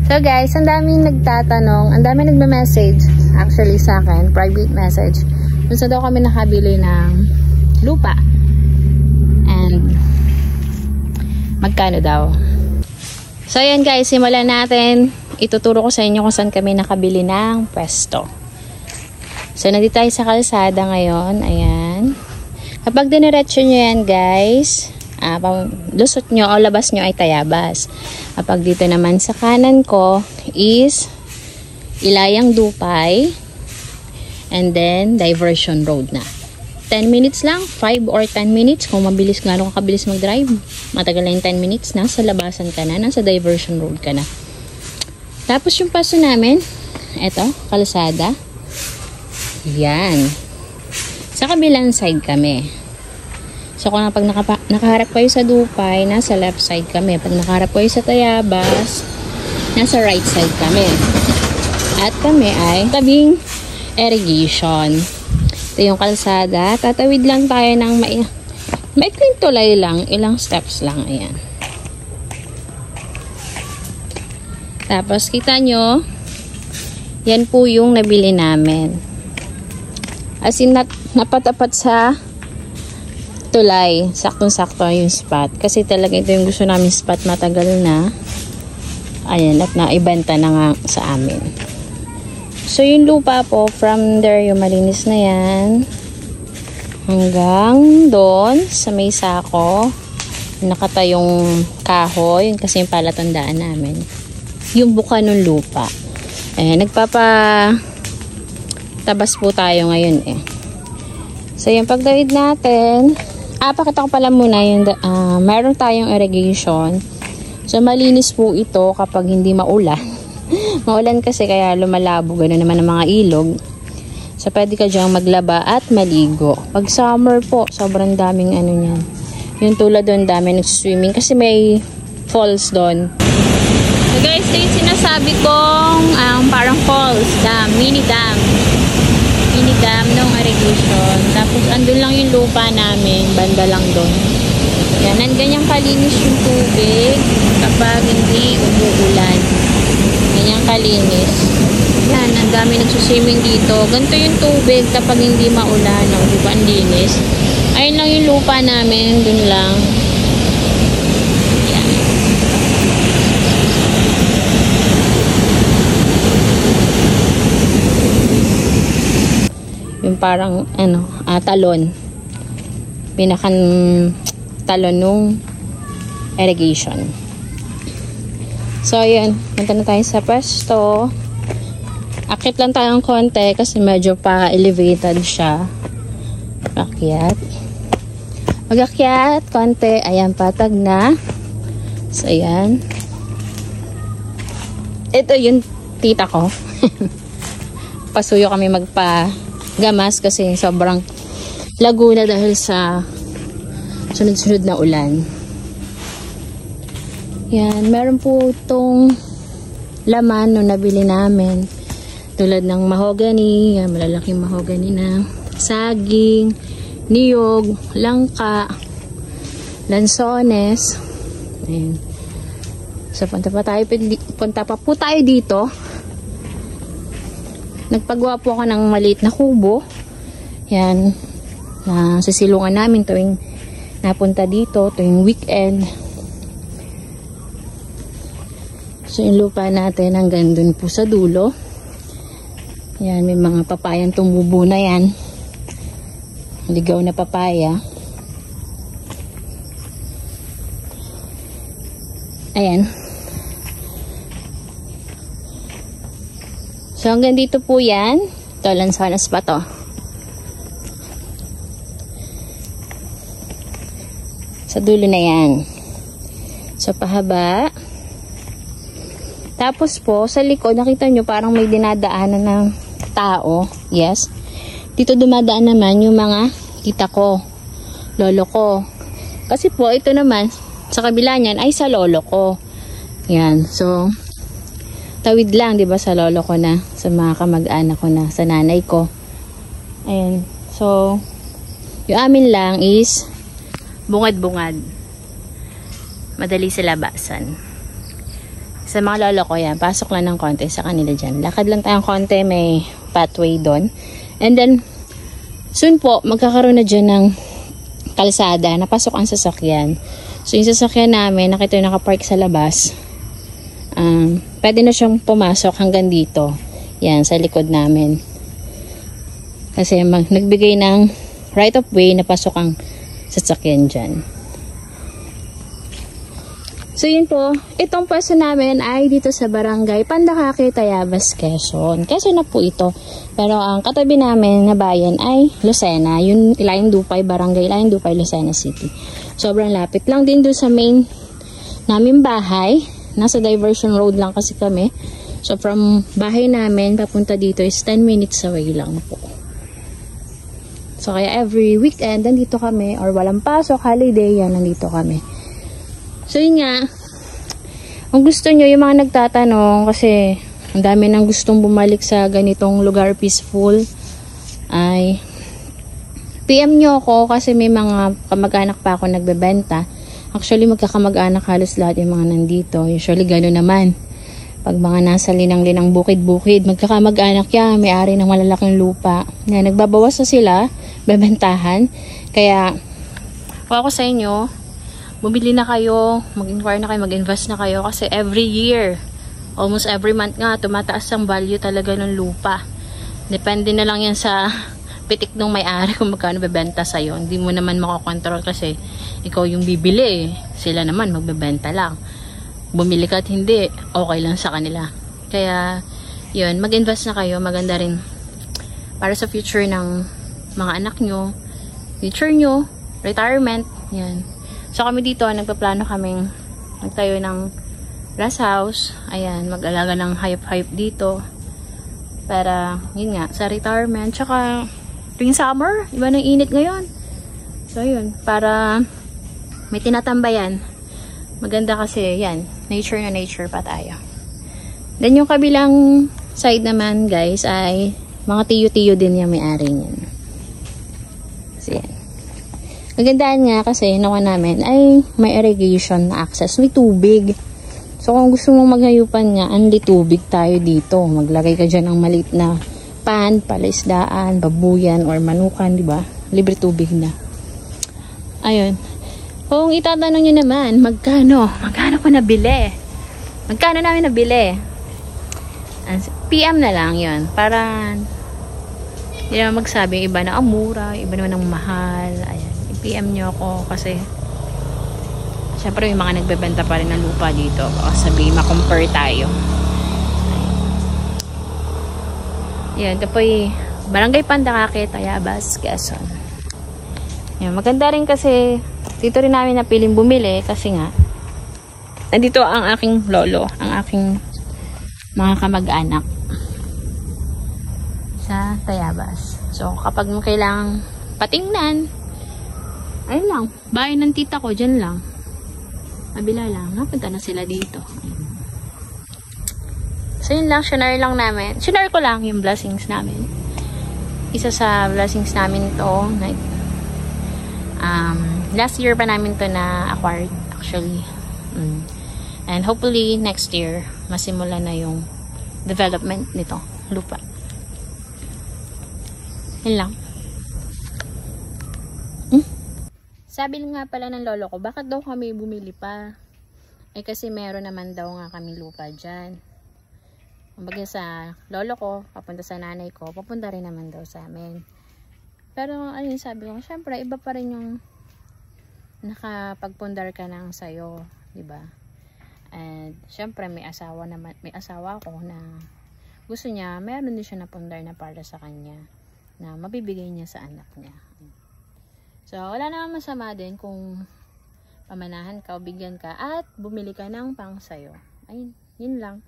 So guys, ang daming nagtatanong, ang daming nagme-message actually sa akin, private message. Kung saan daw kami nakabili ng lupa. And magkano daw. So ayan guys, simulan natin. Ituturo ko sa inyo kung saan kami nakabili ng pwesto. So nandito tayo sa kalsada ngayon. Ayan. Kapag diniretso nyo yan guys, lusot nyo o labas nyo ay Tayabas. Kapag dito naman sa kanan ko is Ilayang Dupay and then Diversion Road na. 10 minutes lang, 5 or 10 minutes kung mabilis, gano'n ka kabilis mag-drive. Matagal na yung 10 minutes, nasa labasan ka na, nasa Diversion Road ka na. Tapos yung paso namin, eto, kalsada. Yan. Sa kabilang side kami. So kung pag nakaharap kayo sa Dupay, nasa left side kami. Pag nakaharap kayo sa Tayabas, nasa right side kami. At kami ay tabing irrigation. Ito yung kalsada. Tatawid lang tayo ng maikling tulay lang. Ilang steps lang. Ayan. Tapos kita nyo, yan po yung nabili namin. As in, napatapat sa tulay, saktong-sakto yung spot. Kasi talaga ito yung gusto namin spot, matagal na. Ayan, at naibenta na nga sa amin. So, yung lupa po, from there, yung malinis na yan, hanggang doon, sa may sako, nakatayong kahoy, kasi yung palatandaan namin. Yung buka ng lupa. Ayan, tabas po tayo ngayon eh. So, yung pagdawid natin, pakita ko pala muna yung, meron tayong irrigation. So, malinis po ito kapag hindi maulan. Maulan kasi kaya lumalabo, gano'n naman ang mga ilog. So, pwede ka dyan maglaba at maligo. Pag summer po, sobrang daming ano niyan. Yung tulad doon, dami nag-swimming kasi may falls doon. So, guys, ito yung sinasabi kong parang falls, dam, mini dam ng irrigation. Tapos andun lang yung lupa namin, banda lang doon. Yan, ganyang kalinis yung tubig kapag hindi umuulan. Ganyang kalinis. Yan, ang dami nagsuswimming dito. Ganito yung tubig kapag hindi maulan. O, diba, ang linis. Ayun lang yung lupa namin, dun lang. Yan. Yung parang talon, pinakan talon nung irrigation. So ayan, punta na tayo sa pwesto. Akit lang tayo ng konti kasi medyo pa elevated siya. Mag-akyat konti. Ayan, patag na. So ayan, ito yung tita ko. Pasuyo kami gamas kasi sobrang Laguna dahil sa sunod-sunod na ulan. Yan, meron po itong laman no nabili namin. Tulad ng mahogany, yan, malalaking mahogany na saging, niyog, langka, lansones. Ayan. So, punta pa po tayo dito. Nagpagawa po ako ng maliit na kubo. Yan. Sisilungan namin tuwing napunta dito, tuwing weekend. So, yung lupa natin hanggang dun po sa dulo. Yan, may mga papayang tumubo na yan. Ligaw na papaya. Ayan. So, hanggang dito po yan. Ito, lansones pa to. Sa dulo na yan. So, pahaba. Tapos po, sa likod, nakita nyo parang may dinadaanan ng tao. Yes. Dito dumadaan naman yung mga tita ko, lolo ko. Kasi po, ito naman, sa kabila niyan, ay sa lolo ko. Yan. So, tawid lang, di ba, sa lolo ko na, sa mga kamag-anak ko na, sa nanay ko. Ayan. So, yung amin lang is bungad-bungad. Madali sa labasan. Sa mga lolo ko yan, pasok lang ng konti sa kanila dyan. Lakad lang tayong konti, may pathway doon. And then, soon po, magkakaroon na dyan ng kalsada, napasok ang sasakyan. So, yung sasakyan namin, nakita yung nakapark sa labas. Pwede na siyang pumasok hanggang dito. Yan, sa likod namin. Kasi nagbigay ng right of way na pasok ang sasakyan dyan. So yun po, itong pwesto namin ay dito sa barangay Pandakake, Tayabas, Quezon. Quezon na po ito. Pero ang katabi namin na bayan ay Lucena. Yun, Ilayang Dupay, barangay Ilayang Dupay, Lucena City. Sobrang lapit lang din doon sa main namin bahay. Nasa diversion road lang kasi kami. So from bahay namin papunta dito is 10 minutes away lang po. So kaya every weekend nandito kami, or walang pasok, holiday, yan, nandito kami. So yun nga, kung gusto nyo, yung mga nagtatanong, kasi ang dami nang gustong bumalik sa ganitong lugar, peaceful, ay PM nyo ako kasi may mga kamag-anak pa ako nagbebenta. Actually magkakamag-anak halos lahat yung mga nandito. Usually gano'n naman. Pag mga nasa linang-linang bukid-bukid, magkakamag-anak yan, may-ari ng malalaking lupa. Na nagbabawas na sila, bebentahan. Kaya, kung ako sa inyo, bumili na kayo, mag-inquire na kayo, mag-invest na kayo kasi every year, almost every month nga, tumataas ang value talaga ng lupa. Depende na lang yan sa pitik ng may-ari kung magkano bebenta sa'yo. Hindi mo naman makakontrol kasi ikaw yung bibili. Sila naman magbebenta lang. Bumili ka at hindi, okay lang sa kanila. Kaya, yun, mag-invest na kayo. Maganda rin para sa future ng mga anak nyo, future nyo, retirement, yan. So kami dito, nagpaplano kaming nagtayo ng glass house. Ayan, mag-alaga ng hayop-hayop dito. Para, yun nga, sa retirement. Tsaka, tuwing summer, iba ng init ngayon. So yun, para may tinatambayan. Maganda kasi, yan, nature na nature pa tayo. Then yung kabilang side naman, guys, ay mga tiyo-tiyo din yung may-ari niyan. So yan. Magandaan nga kasi nakuha namin ay may irrigation na access, may tubig. So kung gusto mong maghayupan nga, anli tubig tayo dito. Maglagay ka dyan ng maliit na pan, palaisdaan, babuyan, or manukan, di ba? Libre tubig na. Ayun. Kung itatanong nyo naman, magkano ko nabili? Magkano namin nabili? PM na lang yun. Para hindi naman magsabi, iba na ang mura, iba naman ang mahal. Ayan. PM nyo ako kasi syempre may mga nagbebenta pa rin ng lupa dito. O sabi, ma-compare tayo. Yan, ito po yung Barangay Pandakake, Tayabas, Quezon. Yan, maganda rin kasi dito rin namin napiling bumili kasi nga nandito ang aking lolo, ang aking mga kamag-anak sa Tayabas. So kapag mo kailangang patingnan, ayun lang, bahay ng tita ko, dyan lang. Kabila lang, napunta na sila dito. So yun lang, share lang namin. Share ko lang yung blessings namin. Isa sa blessings namin to, like, last year pa namin to na acquired, actually. And hopefully, next year, masimula na yung development nito, lupa. Yun lang. Sabi nga pala ng lolo ko, bakit daw kami bumili pa? Eh kasi meron naman daw nga kami lupa dyan. Kumbaga sa lolo ko, papunta sa nanay ko, papunta rin naman daw sa amin. Pero ano yung sabi ko, syempre iba pa rin yung nakapagpundar ka ng sayo, di ba? And syempre may asawa naman, may asawa ko na gusto niya, meron din siya na pundar na para sa kanya na mabibigay niya sa anak niya. So, wala naman masama din kung pamanahan ka o bigyan ka at bumili ka ng pang sayo. Ayun, yun lang.